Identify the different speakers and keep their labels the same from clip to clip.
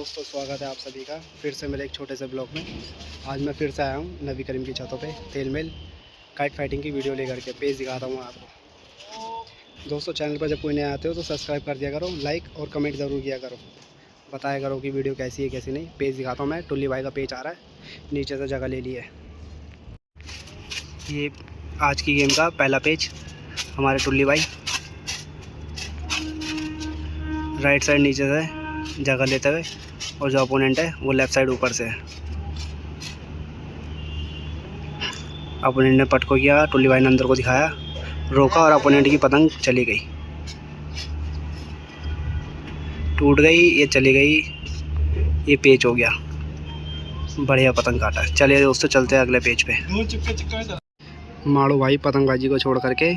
Speaker 1: दोस्तों, स्वागत है आप सभी का फिर से मेरे एक छोटे से ब्लॉग में। आज मैं फिर से आया हूँ नबी करीम की छतों पे तेल मेल काइट फाइटिंग की वीडियो लेकर के पेज दिखाता हूँ आपको। दोस्तों, चैनल पर जब कोई नए आते हो तो सब्सक्राइब कर दिया करो, लाइक और कमेंट ज़रूर किया करो, बताया करो कि वीडियो कैसी है कैसी नहीं। पेज दिखाता हूँ मैं, टुल्ली भाई का पेज आ रहा है, नीचे से जगह ले ली है। ये आज की गेम का पहला पेज हमारे टुल्ली भाई राइट साइड नीचे से जगह लेते हुए, और जो अपोनेंट है वो लेफ़्ट साइड ऊपर से है। अपोनेंट ने पट को किया, टुल्ली भाई ने अंदर को दिखाया, रोका और अपोनेंट की पतंग चली गई, टूट गई, ये चली गई, ये पेच हो गया। बढ़िया पतंग काटा। चलिए दोस्तों, चलते हैं अगले पेज पे। माड़ो भाई पतंगबाजी को छोड़ करके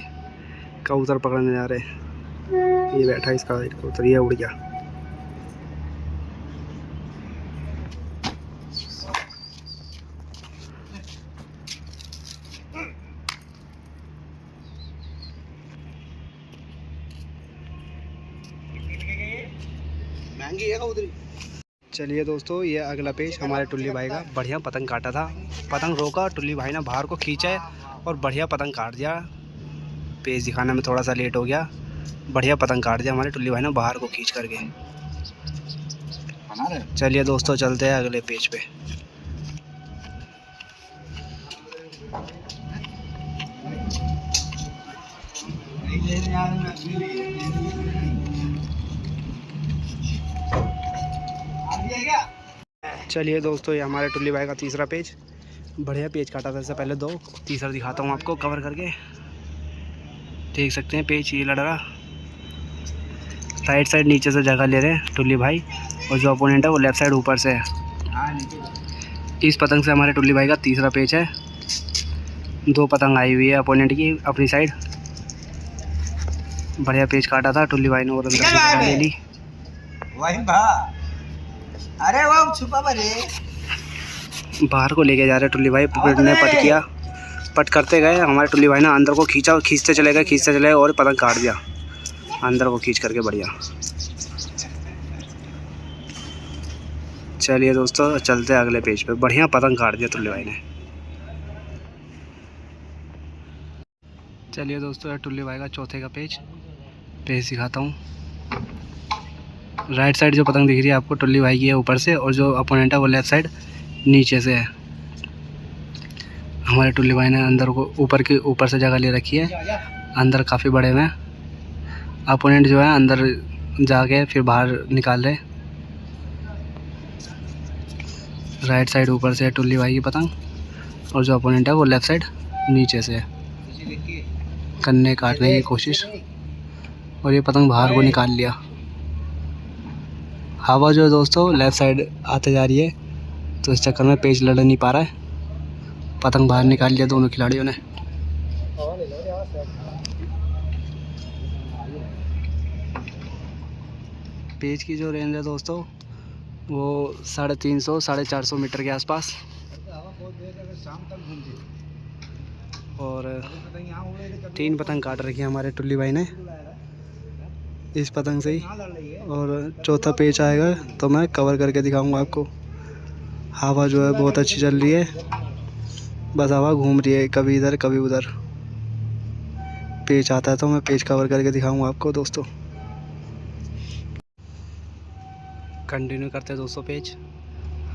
Speaker 1: कबूतर पकड़ने जा रहे हैं। ये बैठा इसका कबूतर, ये उड़ गया। महंगी है कबूतरी। चलिए दोस्तों, ये अगला पेज हमारे टुल्ली भाई का। बढ़िया पतंग काटा था, पतंग रोका, टुल्ली भाई ने बाहर को खींचा और बढ़िया पतंग काट दिया। पेज दिखाने में थोड़ा सा लेट हो गया, बढ़िया पतंग काट दिया हमारे टुल्ली भाई ने बाहर को खींच करके। चलिए दोस्तों, चलते हैं अगले पेज पे। चलिए दोस्तों, ये हमारे टुल्ली भाई का तीसरा पेज। बढ़िया पेज काटा था इससे पहले दो, तीसरा दिखाता हूँ आपको कवर करके। देख सकते हैं पेज ये लड़ रहा, राइट साइड नीचे से जगह ले रहे हैं टुल्ली भाई, और जो अपोनेंट है वो लेफ़्ट साइड ऊपर से है। इस पतंग से हमारे टुल्ली भाई का तीसरा पेज है। दो पतंग आई हुई है अपोनेंट की अपनी साइड। बढ़िया पेज काटा था टुल्ली भाई ने और अंदर से जगह ले ली।
Speaker 2: अरे वाह, छुपा बरे
Speaker 1: बाहर को लेके जा रहे टुल्ली भाई। ने पट किया, पट करते गए, हमारे टुल्ली भाई ने अंदर को खींचा और खींचते चले गए और पतंग काट दिया अंदर को खींच करके। बढ़िया। चलिए दोस्तों, चलते हैं अगले पेज पे। बढ़िया पतंग काट दिया टुल्ली भाई ने। चलिए दोस्तों, टुल्ली भाई का चौथे का पेज दिखाता हूँ। राइट साइड जो पतंग दिख रही है आपको टुल्ली भाई की है ऊपर से, और जो अपोनेंट है वो लेफ़्ट साइड नीचे से है। हमारे टुल्ली भाई ने अंदर को ऊपर से जगह ले रखी है, अंदर काफ़ी बड़े में। अपोनेंट जो है अंदर जाके फिर बाहर निकाल रहे। राइट साइड ऊपर से है टुल्ली भाई की पतंग, और जो अपोनेंट है वो लेफ़्ट साइड नीचे से है। कन्ने काटने की कोशिश, और ये पतंग बाहर को निकाल लिया। हवा जो है दोस्तों लेफ़्ट साइड आते जा रही है, तो इस चक्कर में पेज लड़ नहीं पा रहा है। पतंग बाहर निकाल लिया दोनों खिलाड़ियों ने। पेज की जो रेंज है दोस्तों वो 350 450 मीटर के आसपास, और 3 पतंग काट रखी है हमारे टुल्ली भाई ने इस पतंग से ही। और चौथा पेज आएगा तो मैं कवर करके दिखाऊंगा आपको। हवा जो है बहुत अच्छी चल रही है, बस हवा घूम रही है कभी इधर कभी उधर। पेज आता है तो मैं पेज कवर करके दिखाऊंगा आपको दोस्तों। कंटिन्यू करते हैं दोस्तों पेज।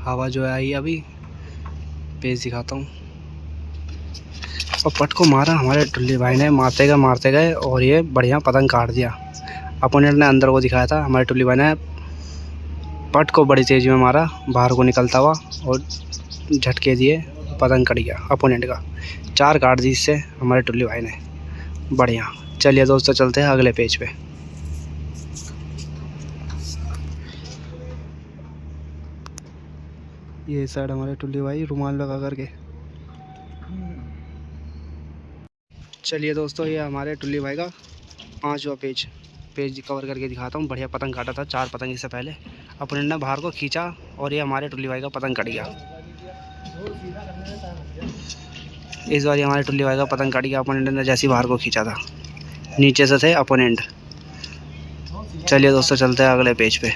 Speaker 1: हवा जो है आई अभी, पेज दिखाता हूँ। और पट को मारा हमारे टुल्ली भाई ने, मारते गए और ये बढ़िया पतंग काट दिया। अपोनेंट ने अंदर को दिखाया था, हमारे टुल्ली भाई ने पट को बड़ी तेज़ी में मारा, बाहर को निकलता हुआ, और झटके दिए, पतंग कट गया अपोनेंट का। 4 काट दी इससे हमारे टुल्ली भाई ने। बढ़िया। चलिए दोस्तों, चलते हैं अगले पेज पे। ये साइड हमारे टुल्ली भाई रुमाल लगा करके। चलिए दोस्तों, ये हमारे टुल्ली भाई का 5वां पेज कवर करके दिखाता हूँ। बढ़िया पतंग काटा था, 4 पतंग इससे पहले। अपोनेंट ने बाहर को खींचा और ये हमारे टुल्ली भाई का पतंग कट गया। इस बार हमारे टुल्ली भाई का पतंग कट गया, अपोनेंट ने जैसे ही बाहर को खींचा था। नीचे से थे अपोनेंट। चलिए दोस्तों, चलते हैं अगले पेज पे।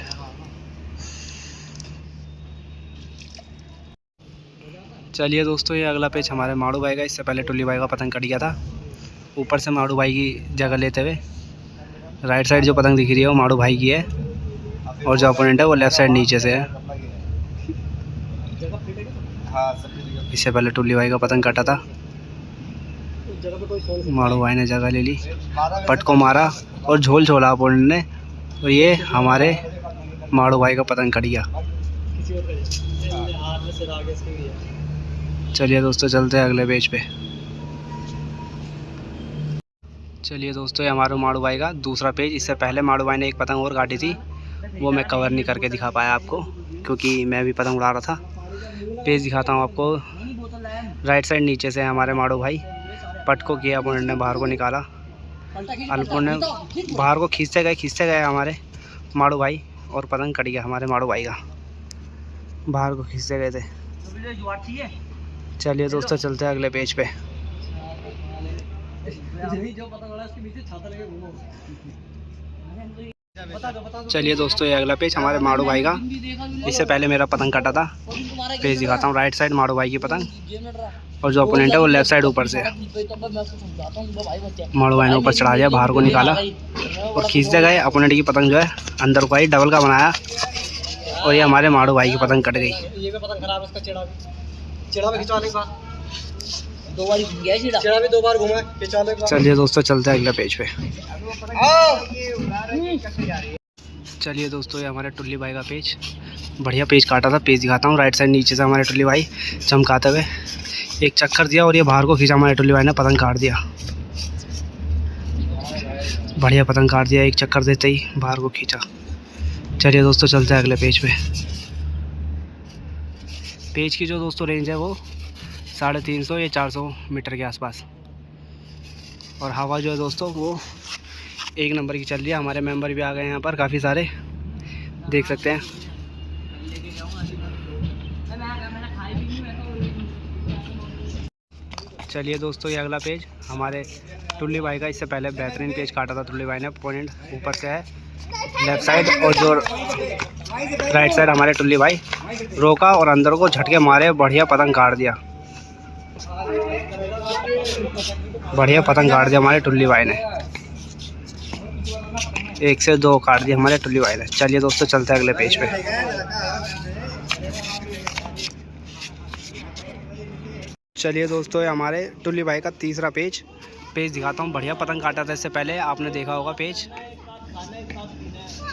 Speaker 1: चलिए दोस्तों, ये अगला पेज हमारे माड़ू भाई का। इससे पहले टुल्ली भाई का पतंग कट गया था। ऊपर से माड़ू भाई की जगह लेते हुए राइट साइड जो पतंग दिख रही है वो माड़ू भाई की है, और जो अपोनेंट है वो लेफ़्ट साइड नीचे से है। इससे पहले टुल्ली भाई का पतंग कटा था, माड़ू भाई ने जगह ले ली, पट को मारा और झोल छोड़ा अपोनेंट ने, तो ये हमारे माड़ू भाई का पतंग कट गया। चलिए दोस्तों, चलते हैं अगले पेज पे। चलिए दोस्तों, ये हमारे माड़ू भाई का दूसरा पेज। इससे पहले माड़ू भाई ने एक पतंग और काटी थी, वो मैं कवर नहीं करके दिखा पाया आपको, क्योंकि मैं भी पतंग उड़ा रहा था। पेज दिखाता हूँ आपको। राइट साइड नीचे से हमारे माड़ू भाई, पट को किया अपोनेंट ने, बाहर को निकाला, अपोनेंट बाहर को खींचते गए हमारे माड़ू भाई, और पतंग कट गया हमारे माड़ू भाई का, बाहर को खींचते गए थे। चलिए दोस्तों, चलते हैं अगले पेज पे। चलिए दोस्तों, ये अगला पेज हमारे माड़ू भाई का। इससे पहले मेरा पतंग कटा था। पेज दिखाता हूँ। राइट साइड माड़ू भाई की पतंग, और जो अपोनेंट है वो लेफ्ट साइड ऊपर से है। माड़ू भाई ने ऊपर चढ़ा दिया, बाहर को निकाला और खींचते गए। अपोनेंट की पतंग जो है अंदर को आई, डबल का बनाया, और ये हमारे माड़ू भाई की पतंग कट गई। चलिए दोस्तों, चलते हैं अगले पेज पे। चलिए दोस्तों, ये हमारे टुल्ली भाई का पेज। बढ़िया पेज काटा था। पेज दिखाता हूँ। राइट साइड नीचे से हमारे टुल्ली भाई चमकाते हुए एक चक्कर दिया, और ये बाहर को खींचा हमारे टुल्ली भाई ने, पतंग काट दिया। बढ़िया पतंग काट दिया, एक चक्कर देते ही बाहर को खींचा। चलिए दोस्तों, चलते हैं अगले पेज पे। पेज की जो दोस्तों रेंज है वो 350 या 400 मीटर के आसपास, और हवा जो है दोस्तों वो 1 नंबर की चल रही है। हमारे मेंबर भी आ गए हैं यहाँ पर, काफ़ी सारे देख सकते हैं। चलिए दोस्तों, ये अगला पेज हमारे टुल्ली भाई का। इससे पहले बेहतरीन पेज काटा था टुल्ली भाई ने। अपोनेंट ऊपर से है लेफ्ट साइड, और जो राइट साइड हमारे टुल्ली भाई रोका और अंदर को झटके मारे, बढ़िया पतंग काट दिया। बढ़िया पतंग काट दिया हमारे टुल्ली भाई ने। 1 से 2 काट दिया हमारे टुल्ली भाई ने। चलिए दोस्तों, चलते हैं अगले पेज पे। चलिए दोस्तों, ये हमारे टुल्ली भाई का तीसरा पेज। पेज दिखाता हूँ। बढ़िया पतंग काटा था इससे पहले, आपने देखा होगा पेज।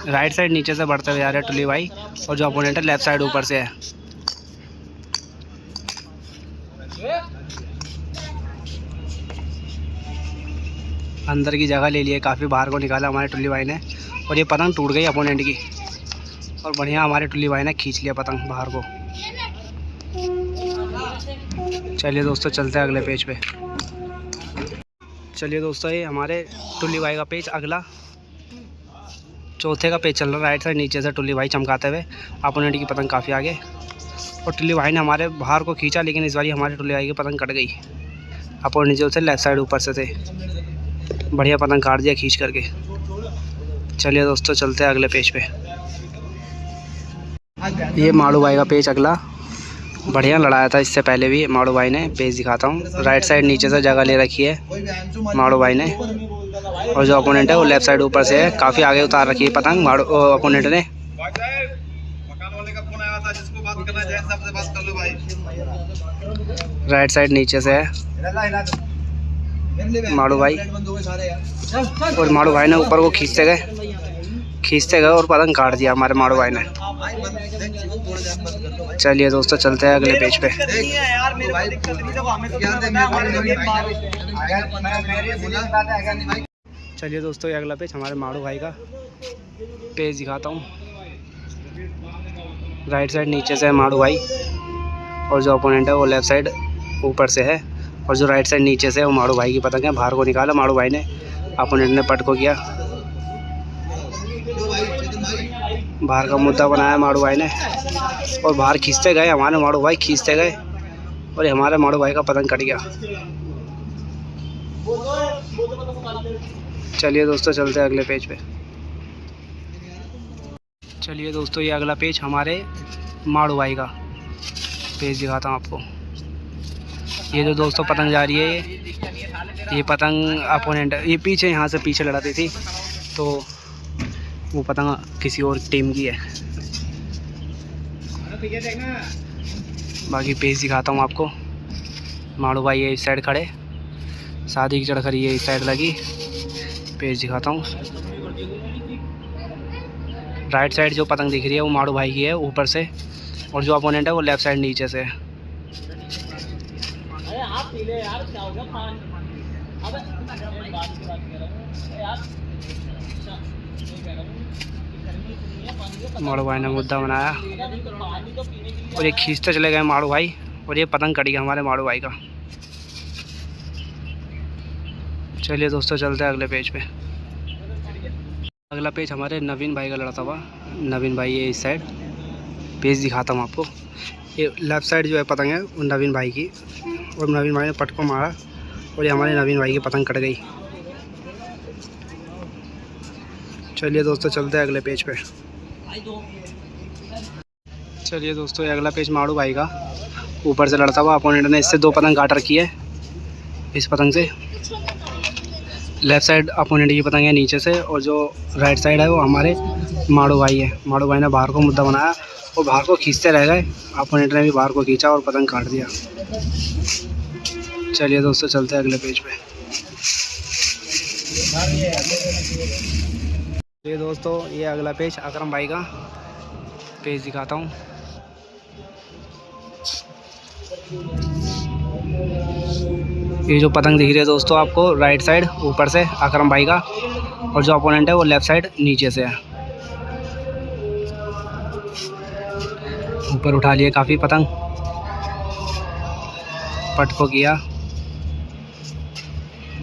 Speaker 1: राइट साइड नीचे से बढ़ते हुए आ रहे टुल्ली भाई, और जो अपोनेंट है लेफ्ट साइड ऊपर से है। अंदर की जगह ले लिए, काफ़ी बाहर को निकाला हमारे टुल्ली भाई ने, और ये पतंग टूट गई अपोनेंट की, और बढ़िया हमारे टुल्ली भाई ने खींच लिया पतंग बाहर को। चलिए दोस्तों, चलते हैं अगले पेज पे। चलिए दोस्तों, ये हमारे टुल्ली भाई का पेज अगला चौथे का पेज चल रहा है। राइट साइड नीचे से टुल्ली भाई चमकाते हुए, अपोनेंट की पतंग काफ़ी आगे, और टुल्ली भाई ने हमारे बाहर को खींचा, लेकिन इस बार हमारे टुल्ली भाई की पतंग कट गई। अपोनेंट जो से लेफ्ट साइड ऊपर से थे, बढ़िया पतंग काट दिया खींच करके। चलिए दोस्तों, चलते हैं अगले पेज पे। ये माड़ू भाई का पेज अगला। बढ़िया लड़ाया था इससे पहले भी माड़ू भाई ने। पेज दिखाता हूँ। राइट साइड नीचे से जगह ले रखी है माड़ू भाई ने, और जो अपोनेंट है वो लेफ्ट साइड ऊपर से है। काफ़ी आगे उतार रखी है पतंग माड़ू अपोनेंट ने। राइट साइड नीचे से है माड़ू भाई, और माड़ू भाई ने ऊपर को खींचते गए और पतंग काट दिया हमारे माड़ू भाई ने। चलिए दोस्तों, चलते हैं अगले पेज पे। चलिए दोस्तों, ये अगला पेज हमारे माड़ू भाई का। पेज दिखाता हूँ। राइट साइड नीचे से है माड़ू भाई, और जो अपोनेंट है वो लेफ्ट साइड ऊपर से है, और जो राइट साइड नीचे से है वो माड़ू भाई की पतंग है। बाहर को निकाला माड़ू भाई ने, अपोनेंट ने पट को किया, बाहर का मुद्दा बनाया माड़ू भाई ने, और बाहर खींचते गए हमारे माड़ू भाई, खींचते गए, और ये हमारे माड़ू भाई का पतंग कट गया। चलिए दोस्तों, चलते हैं अगले पेज पे। चलिए दोस्तों, ये अगला पेज हमारे माड़ू भाई का। पेज दिखाता हूँ आपको। ये जो दोस्तों पतंग जा रही है, ये पतंग अपोनेंट, ये पीछे यहाँ से पीछे लड़ाती थी, तो वो पतंग किसी और टीम की है। बाकी पेज दिखाता हूँ आपको। माड़ू भाई ये इस साइड खड़े, शादी की चढ़खरी ये इस साइड लगी। पेज दिखाता हूँ। राइट साइड जो पतंग दिख रही है वो माड़ू भाई की है ऊपर से, और जो अपोनेंट है वो लेफ़्ट साइड नीचे से है। माड़ू भाई ने मुद्दा बनाया और ये खींचते चले गए माड़ू भाई, और ये पतंग कट गया हमारे माड़ू भाई का। चलिए दोस्तों चलते हैं अगले पेज पे। अगला पेज हमारे नवीन भाई का लड़ता हुआ। नवीन भाई ये इस साइड, पेज दिखाता हूँ आपको। ये लेफ़्ट साइड जो है पतंग है वो नवीन भाई की, और नवीन भाई ने पट को मारा और ये हमारे नवीन भाई की पतंग कट गई। चलिए दोस्तों चलते हैं अगले पेज पे। चलिए दोस्तों ये अगला पेज माड़ू भाई का, ऊपर से लड़ता हुआ। अपोनेंट ने इससे 2 पतंग काट रखी है, इस पतंग से। लेफ़्ट साइड अपोनेंट की पतंग है नीचे से, और जो राइट साइड है वो हमारे माड़ू भाई है। माड़ू भाई ने बाहर को मुद्दा बनाया और बाहर को खींचते रह गए। अपोनेंट ने भी बाहर को खींचा और पतंग काट दिया। चलिए दोस्तों चलते हैं अगले पेज पे। ये दोस्तों ये अगला पेज अकरम भाई का, पेज दिखाता हूँ। ये जो पतंग दिख रही है दोस्तों आपको राइट साइड ऊपर से अकरम भाई का, और जो अपोनेंट है वो लेफ़्ट साइड नीचे से है। ऊपर उठा लिए काफ़ी पतंग, पट को किया,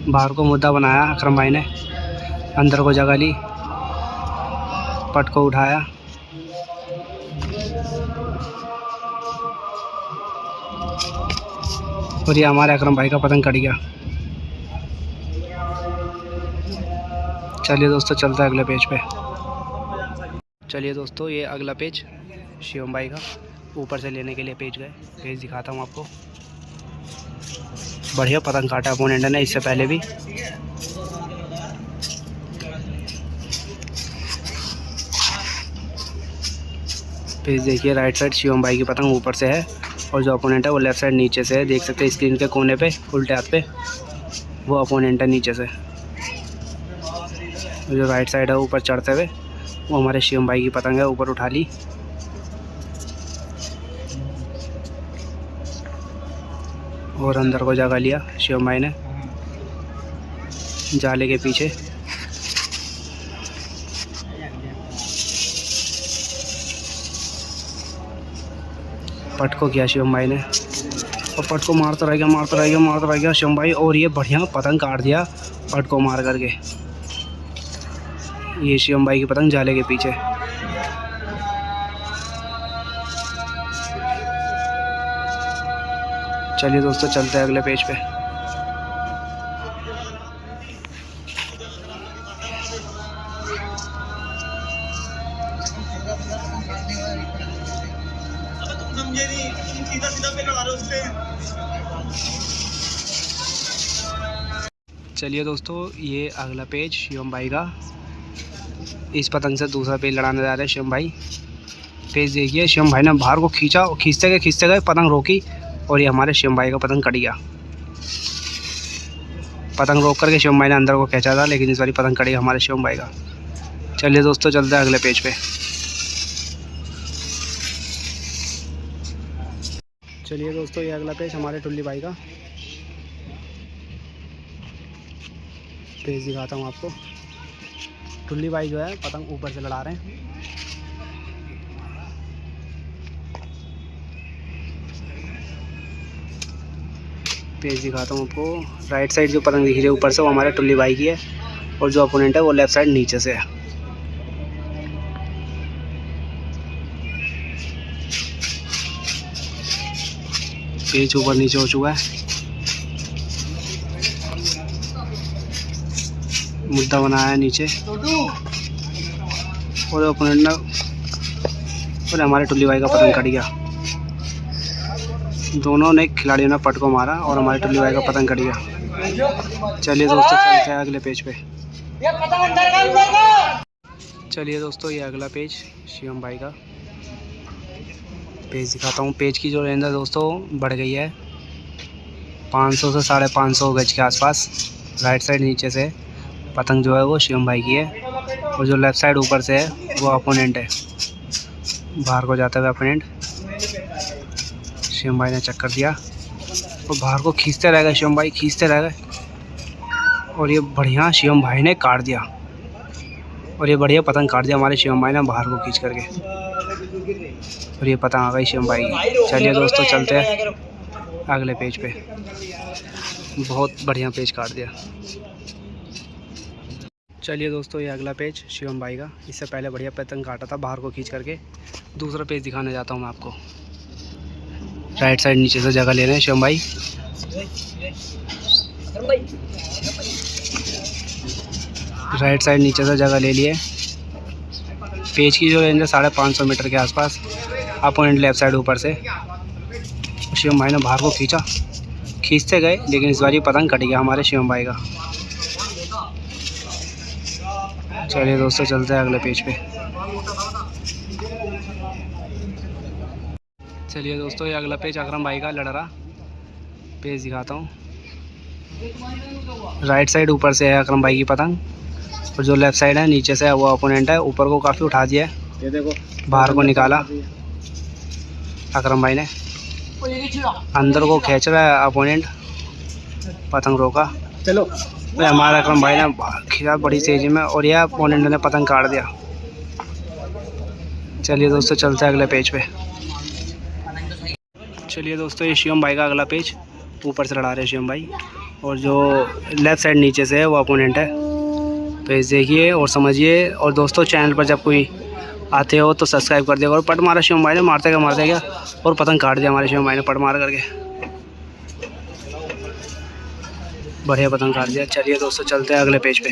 Speaker 1: बाहर को मुद्दा बनाया अकरम भाई ने, अंदर को जगह ली, पट को उठाया, और ये हमारे अकरम भाई का पतंग कट गया। चलिए दोस्तों चलते हैं अगले पेज पे। चलिए दोस्तों ये अगला पेज शिवम भाई का, ऊपर से लेने के लिए पेज गए। पेज दिखाता हूँ आपको। बढ़िया पतंग काटा अपोनेंट ने इससे पहले भी। पेज देखिए राइट साइड शिवम भाई की पतंग ऊपर से है, और जो अपोनेंट है वो लेफ़्ट साइड नीचे से है। देख सकते हैं स्क्रीन के कोने पे उल्टे हाथ पे वो अपोनेंट है नीचे से। जो राइट साइड है ऊपर चढ़ते हुए वो हमारे शिवम भाई की पतंग है, ऊपर उठा ली, और अंदर को जगा लिया शिवम भाई ने जाले के पीछे। पट को किया शिवम भाई ने, और पट को मारता रह गया शिवम भाई, और ये बढ़िया पतंग काट दिया पट को मार करके। ये शिवम भाई की पतंग जाले के पीछे। चलिए दोस्तों चलते हैं अगले पेज पे। चलिए दोस्तों ये अगला पेज शिवम भाई का, इस पतंग से दूसरा पेज लड़ाने जा रहे हैं शिवम भाई। पेज देखिए शिवम भाई ने बाहर को खींचा, खींचते गए पतंग रोकी, और ये हमारे शिवम भाई का पतंग कट गया। पतंग रोक करके शिवम भाई ने अंदर को खींचा था, लेकिन इस बारी पतंग कट गया हमारे शिवम भाई का। चलिए दोस्तों चलते हैं अगले पेज पे। चलिए दोस्तों ये अगला पेज हमारे टुल्ली भाई का, पेज दिखाता हूँ आपको। टुल्ली भाई जो है पतंग ऊपर से लड़ा रहे हैं। पेज दिखाता हूँ आपको। राइट साइड जो पतंग दिख रही है ऊपर से वो हमारे टुल्ली भाई की है, और जो अपोनेंट है वो लेफ़्ट साइड नीचे से है। पेज ऊपर नीचे हो चुका है, मुद्दा बनाया है नीचे, और अपोनेंट ने, और हमारे टुल्ली भाई का पतंग कट गया। दोनों ने खिलाड़ियों ने पट को मारा और हमारे टुल्ली भाई का पतंग कट गया। चलिए दोस्तों चलते हैं अगले पेज पे। चलिए दोस्तों ये अगला पेज शिवम भाई का पेज दिखाता हूँ। पेज की जो रेंज है दोस्तों बढ़ गई है 500 से 550 गज के आसपास। राइट साइड नीचे से पतंग जो है वो शिवम भाई की है और जो लेफ़्ट साइड ऊपर से है वो अपोनेंट है। बाहर को जाता हुआ अपोनेंट शिवम भाई ने चक्कर दिया और बाहर को खींचते रह गए। शिवम भाई खींचते रह गए और ये बढ़िया शिवम भाई ने काट दिया और ये बढ़िया पतंग काट दिया हमारे शिवम भाई ने बाहर को खींच करके और ये पतंग आ गई शिवम भाई की। चलिए दोस्तों चलते हैं अगले पेज पे। बहुत बढ़िया पेज काट दिया। चलिए दोस्तों ये अगला पेज शिवम भाई का। इससे पहले बढ़िया पतंग काटा था बाहर को खींच करके। दूसरा पेज दिखाने जाता हूँ मैं आपको। राइट साइड नीचे से जगह ले रहे हैं शिवम भाई। राइट साइड नीचे से जगह ले लिए। पेज की जो रेंज है 550 मीटर के आसपास। अपोनेंट लेफ्ट साइड ऊपर से शिवम भाई ने बाहर को खींचा, खींचते गए लेकिन इस बार ये पतंग कट गया हमारे शिवम भाई का। चलिए दोस्तों चलते हैं अगले पेज पे। चलिए दोस्तों ये अगला पेज अकरम भाई का लड़ रहा पेज दिखाता हूँ। राइट साइड ऊपर से है अकरम भाई की पतंग और जो लेफ़्ट साइड है नीचे से है वो अपोनेंट है। ऊपर को काफ़ी उठा दिया है, ये देखो बाहर को निकाला अकरम भाई ने। अंदर को खींच रहा है अपोनेंट, पतंग रोका। चलो हमारा अकरम भाई ने खींचा बड़ी तेजी में और यह अपोनेंट ने पतंग काट दिया। चलिए दोस्तों चलते हैं अगले पेज पे। चलिए दोस्तों ये शिवम भाई का अगला पेज ऊपर से लड़ा रहे हैं शिवम भाई और जो लेफ़्ट साइड नीचे से है वो अपोनेंट है। पेज देखिए और समझिए। और दोस्तों चैनल पर जब कोई आते हो तो सब्सक्राइब कर दिया और पट मारा शिवम भाई ने, मारते गया और पतंग काट दिया हमारे शिवम भाई ने पट मार करके। बढ़िया पतंग काट दिया। चलिए दोस्तों चलते हैं अगले पेज पे।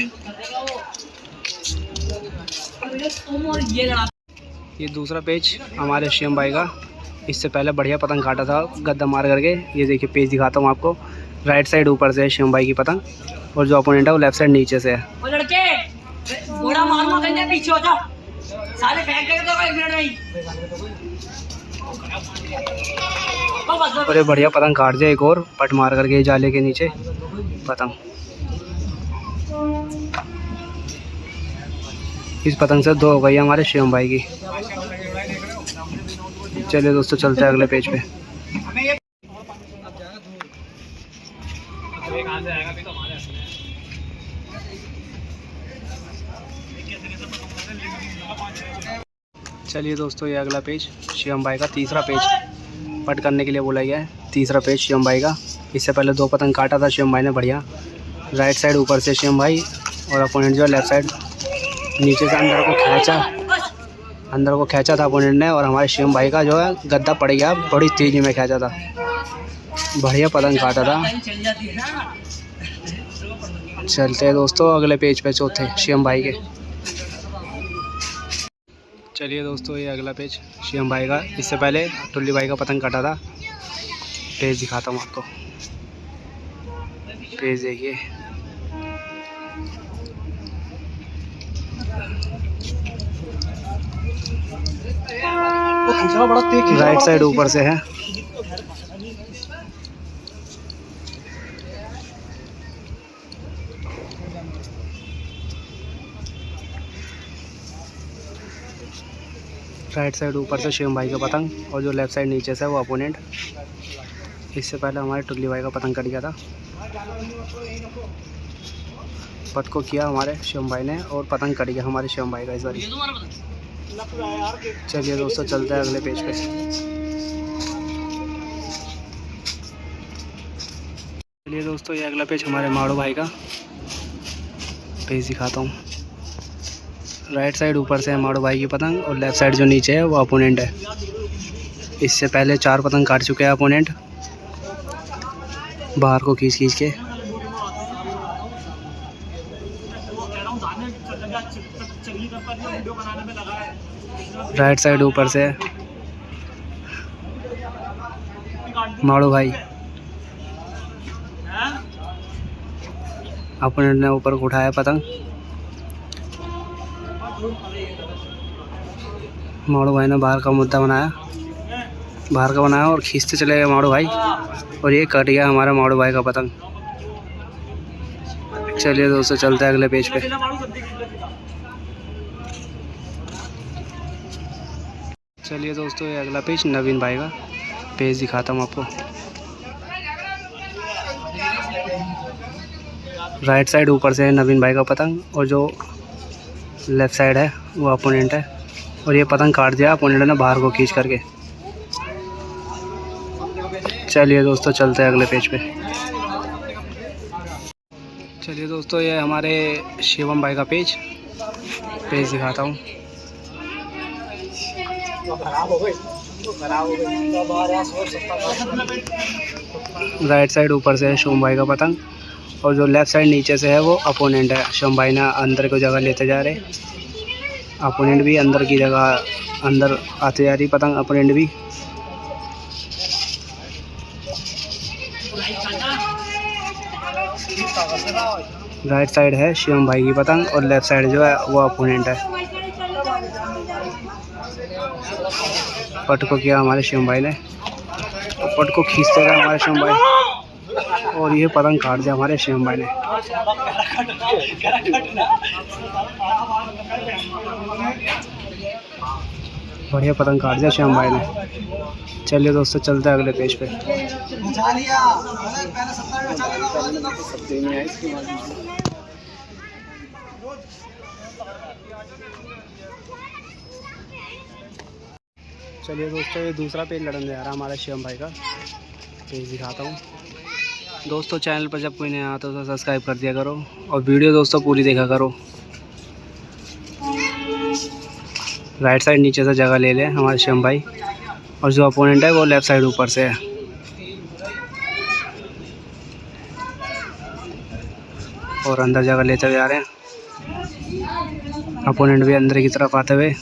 Speaker 1: ये दूसरा पेज हमारे शिवम भाई का। इससे पहले बढ़िया पतंग काटा था गद्दा मार करके। ये देखिए पेज दिखाता हूँ आपको। राइट साइड ऊपर से है शिवम भाई की पतंग और जो अपोनेंट है वो लेफ्ट साइड नीचे से है।
Speaker 3: वो लड़के घोड़ा मारना कहीं पीछे हो जाओ, साले फेंक देंगे तो 1 मिनट में ही।
Speaker 1: और ये बढ़िया पतंग काट दिया एक और पट मार करके जाले के नीचे पतंग। इस पतंग से 2 हो गई हमारे शिवम भाई की। चलिए दोस्तों चलते हैं अगले पेज पे। चलिए दोस्तों ये अगला पेज शिवम भाई का तीसरा पेज पट करने के लिए बोला गया है। तीसरा पेज शिवम भाई का। इससे पहले 2 पतंग काटा था शिवम भाई ने बढ़िया। राइट साइड ऊपर से शिवम भाई और अपोनेंट जो लेफ्ट साइड नीचे से अंदर को खींचा था अपोनेंट ने और हमारे शिवम भाई का जो है गद्दा पड़ गया। बड़ी तेज़ी में खींचा था, बढ़िया पतंग काटा था। चलते हैं दोस्तों अगले पेज पे चौथे शिवम भाई के। चलिए दोस्तों ये अगला पेज शिवम भाई का। इससे पहले टुल्ली भाई का पतंग काटा था। पेज दिखाता हूँ आपको। पेज देखिए। राइट साइड ऊपर से है। राइट साइड ऊपर से शिवम भाई का पतंग और जो लेफ़्ट साइड नीचे से है वो अपोनेंट। इससे पहले हमारे टुल्ली भाई का पतंग कट गया था। पट को किया हमारे शिवम भाई ने और पतंग कट गया हमारे शिवम भाई का इस बार। चलिए दोस्तों चलते हैं अगले पेज पे। चलिए दोस्तों ये अगला पेज हमारे माड़ो भाई का। पेज दिखाता हूँ। राइट साइड ऊपर से है माड़ो भाई की पतंग और लेफ़्ट साइड जो नीचे है वो अपोनेंट है। इससे पहले 4 पतंग काट चुके हैं अपोनेंट बाहर को खींच के। राइट साइड ऊपर से माड़ू भाई अपने ने ऊपर उठाया पतंग। माड़ू भाई ने बाहर का मुद्दा बनाया और खींचते चले गए माड़ू भाई, और ये कट गया हमारा माड़ू भाई का पतंग। चलिए दोस्तों चलते हैं अगले पेज पे। चलिए दोस्तों ये अगला पेज नवीन भाई का पेज दिखाता हूँ आपको। राइट साइड ऊपर से है नवीन भाई का पतंग, और जो लेफ़्ट साइड है वो अपोनेंट है, और ये पतंग काट दिया अपोनेंट ने बाहर को खींच करके। चलिए दोस्तों चलते हैं अगले पेज पे। चलिए दोस्तों ये हमारे शिवम भाई का पेज दिखाता हूँ। राइट साइड ऊपर से है शिवम भाई का पतंग, और जो लेफ़्ट साइड नीचे से है वो अपोनेंट है। शिवम भाई ने अंदर को जगह लेते जा रहे, अपोनेंट भी अंदर की जगह अंदर आते जा रही पतंग, अपोनेंट भी। राइट साइड है शिवम भाई की पतंग, और लेफ़्ट साइड जो है वो अपोनेंट है। पट को किया हमारे शिवम भाई ने, और पट को खींचते गए हमारे शिवम भाई, और ये पतंग काट दिया हमारे शिवम भाई ने। बढ़िया पतंग काट दिया शिवम भाई ने। चलिए दोस्तों चलते हैं अगले पेज पे। चलिए दोस्तों ये दूसरा पेज लड़ने जा रहा है हमारा शिवम भाई का पेज दिखाता हूँ। दोस्तों चैनल पर जब कोई नहीं आता तो सब्सक्राइब कर दिया करो, और वीडियो दोस्तों पूरी देखा करो। राइट साइड नीचे से जगह ले लें हमारे शिवम भाई, और जो अपोनेंट है वो लेफ़्ट साइड ऊपर से है। और अंदर जगह लेते हुए जा रहे हैं, अपोनेंट भी अंदर की तरफ आते हुए।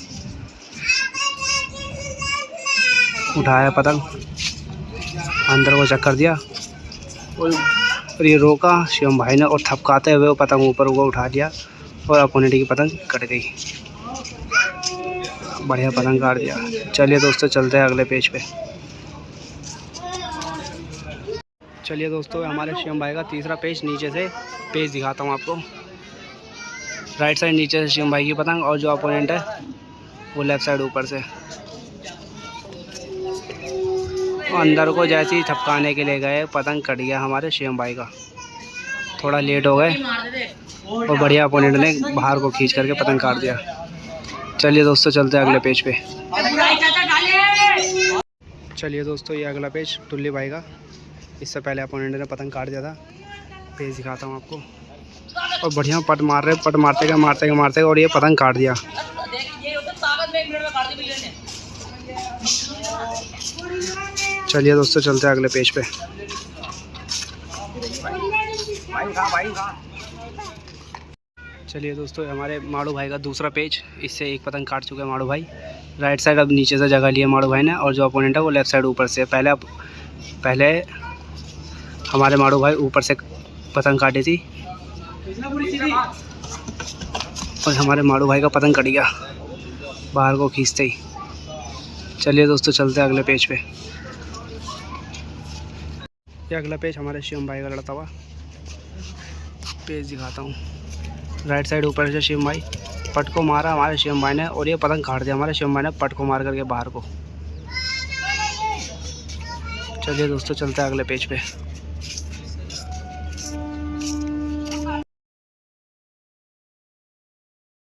Speaker 1: उठाया पतंग, अंदर को चक्कर दिया, और ये रोका शिवम भाई ने, और थपकाते हुए वो पतंग ऊपर को उठा दिया, और अपोनेंट की पतंग कट गई। बढ़िया पतंग काट दिया। चलिए दोस्तों चलते हैं अगले पेज पे। चलिए दोस्तों हमारे शिवम भाई का तीसरा पेज नीचे से पेज दिखाता हूँ आपको। राइट साइड नीचे से शिवम भाई की पतंग, और जो अपोनेंट है वो लेफ़्ट साइड ऊपर से। अंदर को जैसे ही थपकाने के लिए गए पतंग कट गया हमारे शिवम भाई का। थोड़ा लेट हो गए, और बढ़िया अपोनेंट ने बाहर को खींच करके पतंग काट दिया। चलिए दोस्तों चलते हैं अगले पेज पे। चलिए दोस्तों ये अगला पेज टुल्ली भाई का। इससे पहले अपोनेंट ने पतंग काट दिया था। पेज दिखाता हूँ आपको, और बढ़िया पट मार रहे, पट मारते गए, और ये पतंग काट दिया। चलिए दोस्तों चलते हैं अगले पेज पे। चलिए दोस्तों हमारे माड़ू भाई का दूसरा पेज, इससे एक पतंग काट चुके हैं माड़ू भाई। राइट साइड अब नीचे से जगह लिया माड़ू भाई ने, और जो अपोनेंट है वो लेफ़्ट साइड ऊपर से। पहले हमारे माड़ू भाई ऊपर से पतंग काटी थी, और हमारे माड़ू भाई का पतंग कट गया बाहर को खींचते ही। चलिए दोस्तों चलते हैं अगले पेज पे। ये अगला पेज हमारे शिवम भाई का लड़ता हुआ पेज दिखाता हूँ। राइट साइड ऊपर से शिवम भाई, पट को मारा हमारे शिवम भाई ने, और ये पतंग काट दिया हमारे शिवम भाई ने, पट को मार करके बाहर को। चलिए दोस्तों चलते हैं अगले पेज पे।